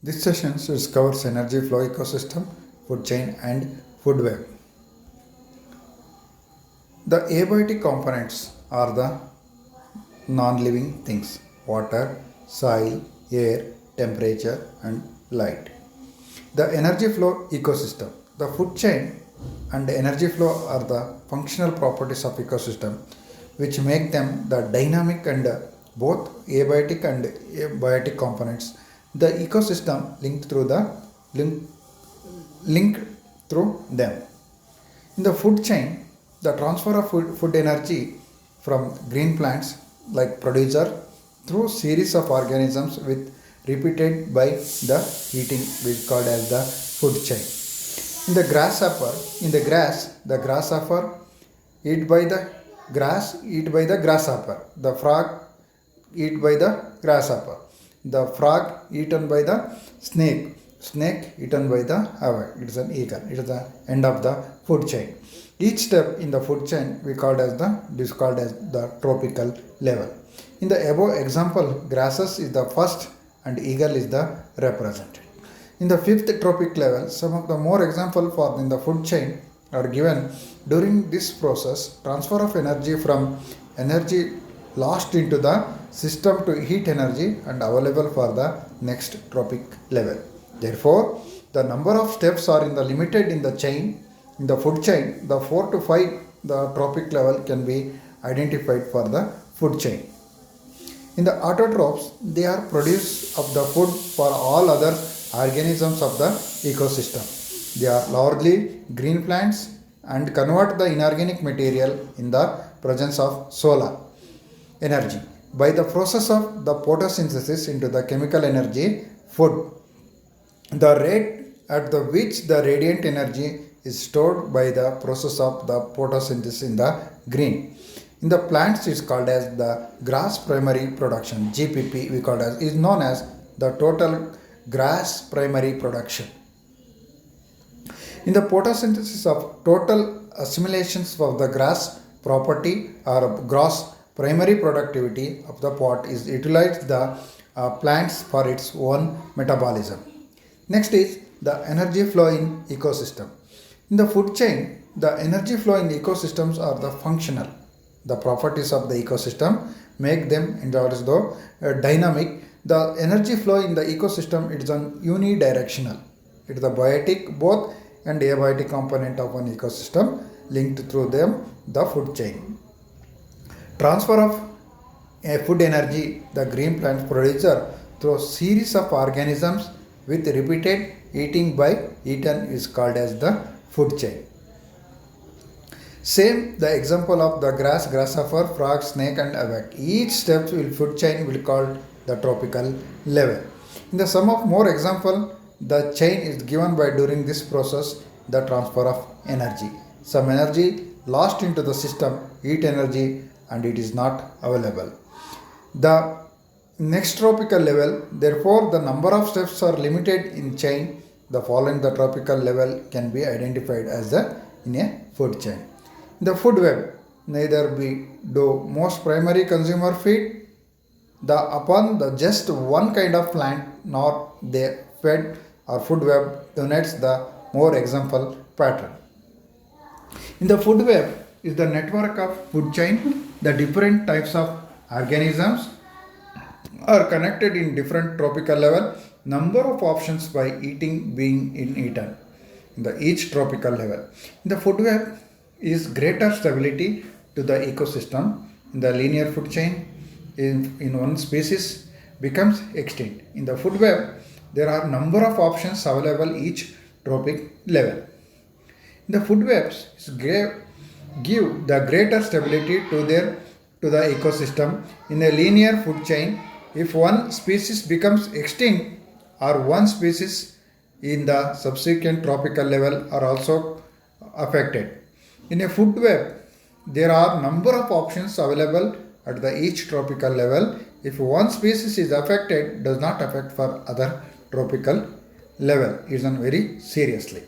This session covers energy flow ecosystem, food chain and food web. The abiotic components are the non-living things: water, soil, air, temperature and light. The energy flow ecosystem. The food chain and energy flow are the functional properties of ecosystem which make them the dynamic and both abiotic and biotic components. The ecosystem link, linked through them. In the food chain, the transfer of food energy from green plants like producer through series of organisms with repeated by the eating is called as the food chain. In the grass, the grasshopper eat by the eat by the grasshopper. The frog eat by the grasshopper. The frog eaten by the snake. Snake eaten by the owl. It is an eagle. It is the end of the food chain. Each step in the food chain we called as the tropical level. In the above example, grasses is the first and eagle is the represented. In the fifth tropic level, some of the more example for in the food chain are given. During this process, transfer of energy from energy lost into the system to heat energy and available for the next tropic level. Therefore, the number of steps are in the limited in the chain. In the food chain, the 4 to 5 the tropic level can be identified for the food chain. In the autotrophs, they are produce of the food for all other organisms of the ecosystem. They are largely green plants and convert the inorganic material in the presence of solar energy by the process of the photosynthesis into the chemical energy food. The rate at the which the radiant energy is stored by the process of the photosynthesis in the green. In the plants is called as the grass primary production. GPP we call as is known as the total grass primary production. In the photosynthesis of total assimilations of the grass property or grass primary productivity of the pot is utilized the plants for its own metabolism. Next is the energy flow in ecosystem. In the food chain, the energy flow in ecosystems are the functional. The properties of the ecosystem make them dynamic. The energy flow in the ecosystem it is unidirectional. It is the biotic both and abiotic component of an ecosystem linked through them the food chain. Transfer of food energy the green plant producer through series of organisms with repeated eating by eaten is called as the food chain. Same the example of the grass, grasshopper, frog, snake and awac. Each step will food chain will called the tropical level. In the sum of more example, the chain is given by during this process the transfer of energy. Some energy lost into the system, heat energy and it is not available. The next tropical level, therefore the number of steps are limited in chain. The following the tropical level can be identified as in a food chain. In the food web, neither we do most primary consumer feed upon the just one kind of plant nor they fed or food web donates the more example pattern. In the food web is the network of food chain. The different types of organisms are connected in different tropical level. Number of options by eating being eaten in the each tropical level. In the food web is greater stability to the ecosystem. In the linear food chain, in one species becomes extinct. In the food web, there are number of options available each tropic level. In the food webs give the greater stability to the ecosystem. In a linear food chain, if one species becomes extinct or one species in the subsequent tropical level are also affected. In a food web, there are number of options available at the each tropical level. If one species is affected, does not affect for other tropical level. It is done very seriously.